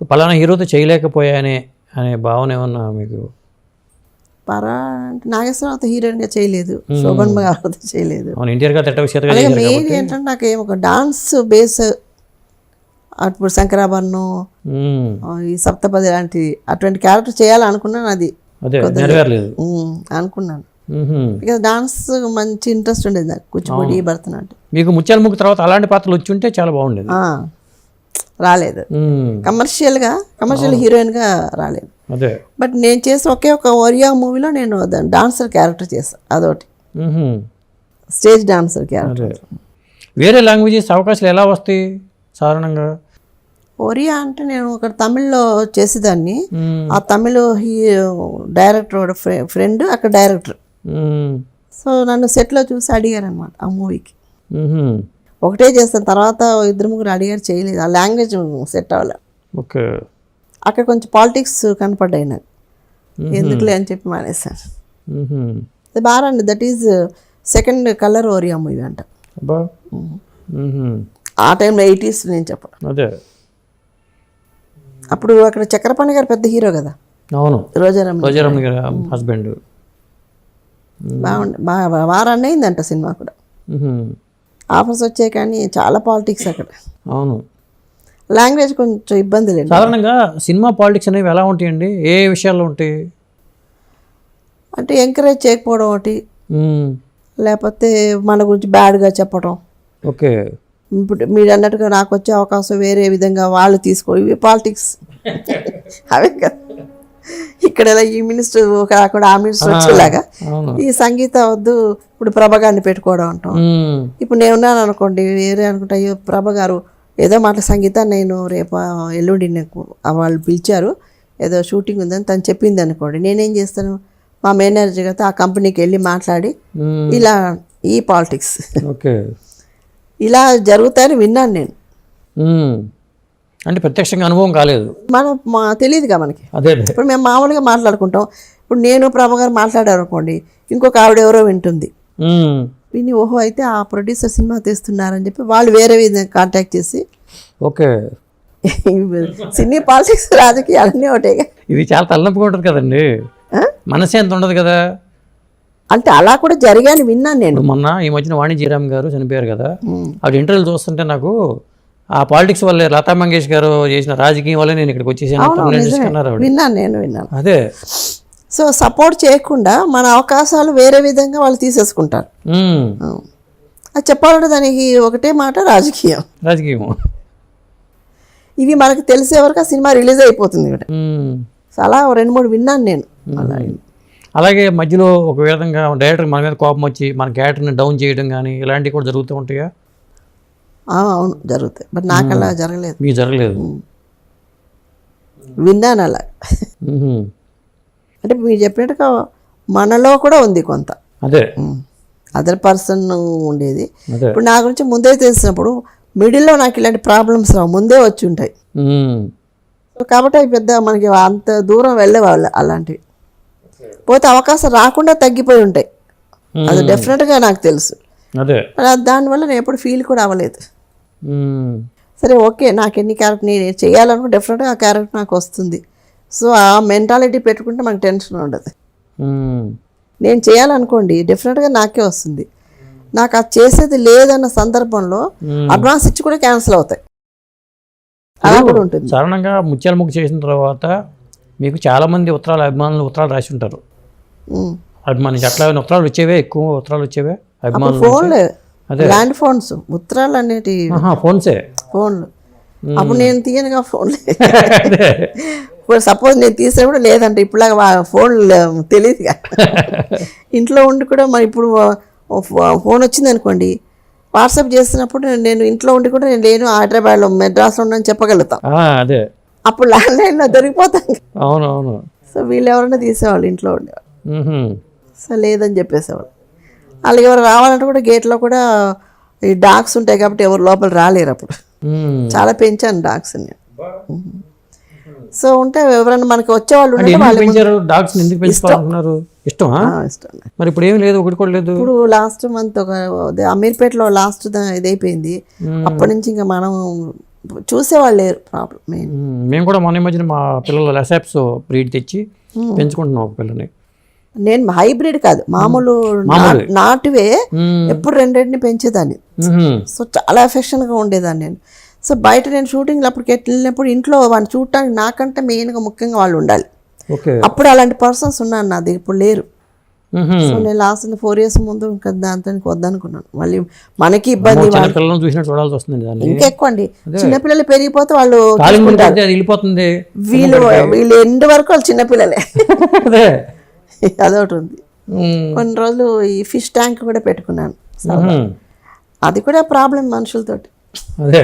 పలానా హీరోతో చేయలేకపోయానే అనే భావన ఏమన్నా మీకు? నాగేశ్వరరావుతో హీరోయిన్గా చేయలేదు, శోభన్ గారితో చేయలేదు. ఎన్టీఆర్ గారు తెట్ట విషయాలు అలాగే మెయిన్ ఏంటంటే నాకు ఒక డాన్స్ బేస్, అప్పుడు శంకరాభరణం, ఈ సప్తపది లాంటి అటువంటి క్యారెక్టర్ చేయాలనుకున్నాను. అది అనుకున్నాను. బికాజ్ డాన్స్ మంచి ఇంట్రెస్ట్ ఉండేది నాకు, కూచిపూడి, భరతనాట్యం. మీకు ముత్యాల ముగ్గు తర్వాత అలాంటి పాత్రలు వచ్చి ఉంటే చాలా బాగుండేది. రాలేదు, కమర్షియల్ హీరోయిన్గా రాలేదు. బట్ నేను చేసిన ఒకే ఒక ఒరియా మూవీలో నేను డాన్సర్ క్యారెక్టర్ చేస్తాను, అదొకటి స్టేజ్ డాన్సర్ క్యారెక్టర్. వేరే లాంగ్వేజెస్ అవకాశాలు ఎలా వస్తాయి సాధారణంగా? ఒరియా అంటే నేను ఒక తమిళ్లో చేసేదాన్ని. ఆ తమిళ డైరెక్టర్ ఫ్రెండ్ అక్కడ డైరెక్టర్. సో నన్ను సెట్లో చూసి అడిగారు అనమాట ఆ మూవీకి. ఒకటే చేస్తాను, తర్వాత 2-3 అడిగారు, చేయలేదు. ఆ లాంగ్వేజ్ సెట్ అవ్వలే. ఓకే. అక్కడ కొంచెం పాలిటిక్స్ కనపడ్డాయి నాకు, ఎందుకులే అని చెప్పి మానేశాను. అది బాగా అండి. That is second colour Oriya movie అంట. ఆ టైంలో 80s నేను చెప్పను. అప్పుడు అక్కడ చక్రపాణి గారు పెద్ద హీరో కదా. అవును, రోజారమణ గారి హస్బెండ్. బాగా వారాన్ని అయిందంట సినిమా కూడా. ఆఫర్స్ వచ్చాయి కానీ చాలా పాలిటిక్స్ అక్కడ. అవును, లాంగ్వేజ్ కొంచెం ఇబ్బంది లేదు. సాధారణంగా సినిమా పాలిటిక్స్ అనేవి ఎలా ఉంటాయండి? ఏ విషయాల్లో ఉంటాయి అంటే ఎంకరేజ్ చేయకపోవడం ఒకటి, లేకపోతే మన గురించి బ్యాడ్గా చెప్పడం. ఓకే. ఇప్పుడు మీరు అన్నట్టుగా నాకు వచ్చే అవకాశం వేరే విధంగా వాళ్ళు తీసుకోవడం, ఇవి పాలిటిక్స్. అవే కదా ఇక్కడ ఈ మినిస్టర్ కాకుండా ఆ మినిస్టర్ వచ్చేలాగా ఈ సంగీత వద్దు, ఇప్పుడు ప్రభ గారిని పెట్టుకోవడం అంటాం. ఇప్పుడు నేను ఉన్నాను అనుకోండి, వేరే అనుకుంటా, అయ్యో ప్రభ గారు ఏదో మాట సంగీత నేను రేపు ఎల్లుండి నాకు వాళ్ళు పిలిచారు, ఏదో షూటింగ్ ఉందని తను చెప్పింది అనుకోండి, నేనేం చేస్తాను, మా మేనేజర్ గారితో ఆ కంపెనీకి వెళ్ళి మాట్లాడి ఇలా ఈ పాలిటిక్స్ ఇలా జరుగుతాయని విన్నాను నేను. అంటే ప్రత్యక్షంగా అనుభవం కాలేదు, తెలియదుగా మనకి. అదే ఇప్పుడు మేము మామూలుగా మాట్లాడుకుంటాం. ఇప్పుడు నేను ప్రభ గారు మాట్లాడారు అనుకోండి, ఇంకొక ఆవిడ ఎవరో వింటుంది, విని ఓహో అయితే ఆ ప్రొడ్యూసర్ సినిమా తీస్తున్నారని చెప్పి వాళ్ళు వేరే విధంగా కాంటాక్ట్ చేసి. ఓకే. సినీ పాలిటిక్స్ రాజకీయాలు అన్నీ ఒకటేగా. ఇది చాలా తలనొప్పిగా ఉంటుంది కదండి, మనసే ఎంత ఉండదు కదా. అంటే అలా కూడా జరిగాని విన్నాను నేను. మొన్న ఈ మధ్యన వాణి జయరామ్ గారు చనిపోయారు కదా, ఆవిడ ఇంటర్వ్యూలు చూస్తుంటే నాకు ఆ పాలిటిక్స్ వల్లే, లతా మంగేష్ గారు చేసిన రాజకీయం వల్లే నేను ఇక్కడికి వచ్చేసాను విన్నాను నేను విన్నాను. అదే. సో సపోర్ట్ చేయకుండా మన అవకాశాలు వేరే విధంగా వాళ్ళు తీసేసుకుంటారు. అది చెప్పాలంటే దానికి ఒకటే మాట, రాజకీయం. ఇవి మనకు తెలిసే వరకు ఆ సినిమా రిలీజ్ అయిపోతుంది ఇక్కడ. అలా 2-3 విన్నాను నేను. అలాగే మధ్యలో ఒక విధంగా డైరెక్టర్ మన మీద కోపం వచ్చి మన క్యారెక్టర్ని డౌన్ చేయడం కానీ ఇలాంటివి కూడా జరుగుతూ ఉంటాయా? అవును, జరుగుతాయి. బట్ నాకు అలా జరగలేదు. మీకు జరగలేదు? విన్నాను అలా. అంటే మీరు చెప్పినట్టుగా మనలో కూడా ఉంది కొంత, అదే అదర్ పర్సన్ ఉండేది. ఇప్పుడు నా గురించి ముందే తెలిసినప్పుడు మిడిల్లో నాకు ఇలాంటి ప్రాబ్లమ్స్ రావు, ముందే వచ్చి ఉంటాయి. కాబట్టి అవి పెద్ద మనకి అంత దూరం వెళ్ళేవాళ్ళు అలాంటివి. పోతే అవకాశం రాకుండా తగ్గిపోయి ఉంటాయి, అది డెఫినెట్గా నాకు తెలుసు. దానివల్ల నేను ఎప్పుడు ఫీల్ కూడా అవ్వలేదు. సరే ఓకే, నాకు ఎన్ని క్యారెక్టర్ నేను చేయాలనుకో డెఫినెట్గా ఆ క్యారెక్టర్ నాకు వస్తుంది. సో ఆ మెంటాలిటీ పెట్టుకుంటే మనకు టెన్షన్ ఉండదు. నేను చేయాలనుకోండి డెఫినెట్గా నాకే వస్తుంది. నాకు అది చేసేది లేదన్న సందర్భంలో అడ్వాన్స్ ఇచ్చి కూడా క్యాన్సిల్ అవుతాయి, అలా కూడా ఉంటుంది. సాధారణంగా ముత్యాల ముగ్గు చేసిన తర్వాత మీకు చాలామంది అభిమానులు ఉత్తరాలు రాసి ఉంటారు. అభిమానించి అట్లా ఉత్తరాలు వచ్చేవే, ఎక్కువ ఉత్తరాలు వచ్చేవే అభిమానులు? ఫోన్లే, ల్యాండ్ ఫోన్స్, ఉత్తరాలు అనేటి ఫోన్సే. ఫోన్లు అప్పుడు నేను తీయనుగా ఫోన్లే. ఇప్పుడు సపోజ్ నేను తీసినప్పుడు లేదంటే ఇప్పుడులాగా ఫోన్లు తెలియదుగా, ఇంట్లో ఉండి కూడా మరి ఇప్పుడు ఫోన్ వచ్చింది అనుకోండి, వాట్సాప్ చేస్తున్నప్పుడు నేను ఇంట్లో ఉండి కూడా నేను లేను, హైదరాబాద్లో మెడ్రాస్లో ఉండని చెప్పగలుగుతాం. అదే అప్పుడు ల్యాండ్లైన్లో దొరికిపోతాం. అవునవును. సో వీళ్ళు ఎవరైనా తీసేవాళ్ళు ఇంట్లో ఉండేవాళ్ళు. సో లేదని చెప్పేసేవాళ్ళు. అలాగే ఎవరు రావాలంటే కూడా గేట్లో కూడా ఈ డాగ్స్ ఉంటాయి కాబట్టి ఎవరు లోపల రాలేరు. అప్పుడు చాలా పెంచాను డాగ్స్ నేను. సో ఉంటే ఎవరైనా మనకి వచ్చేవాళ్ళు ఇష్టం. మరి ఇప్పుడు ఏం లేదు, ఒకటి కూడా లేదు. ఇప్పుడు లాస్ట్ మంత్ ఒక అమీర్పేటలో లాస్ట్ ఇది అయిపోయింది. అప్పటి నుంచి ఇంకా మనం చూసేవాళ్ళు లేరు ప్రాబ్లం మెయిన్. మేము కూడా మొన్న ఈ మధ్యన మా పిల్లలు లెసాప్స్ బ్రీడ్ తెచ్చి పెంచుకుంటున్నాం ఒక పిల్లని. నేను హైబ్రిడ్ కాదు, మామూలు నాటువే ఎప్పుడు రెండింటిని పెంచేదాన్ని. సో చాలా ఎఫెక్షన్గా ఉండేదాన్ని నేను. సో బయట నేను షూటింగ్లు అప్పటికి వెళ్ళినప్పుడు ఇంట్లో వాడిని చూడటానికి నాకంటే మెయిన్గా ముఖ్యంగా వాళ్ళు ఉండాలి. అప్పుడు అలాంటి పర్సన్స్ ఉన్నాను, నాది ఇప్పుడు లేరు. సో నేను లాస్ట్ 4 years ముందు ఇంకా దాంతో వద్దనుకున్నాను. మళ్ళీ మనకి ఇబ్బంది, చూడాల్సి వస్తుంది. ఇంకెక్కువ అండి చిన్నపిల్లలు పెరిగిపోతే వాళ్ళు వెళ్ళిపోతుంది. వీళ్ళు ఎండ్ వరకు వాళ్ళు చిన్నపిల్లలే. అదొకటి ఉంది. కొన్ని రోజులు ఈ ఫిష్ ట్యాంక్ కూడా పెట్టుకున్నాను. అది కూడా ప్రాబ్లం మనుషులతోటి. అదే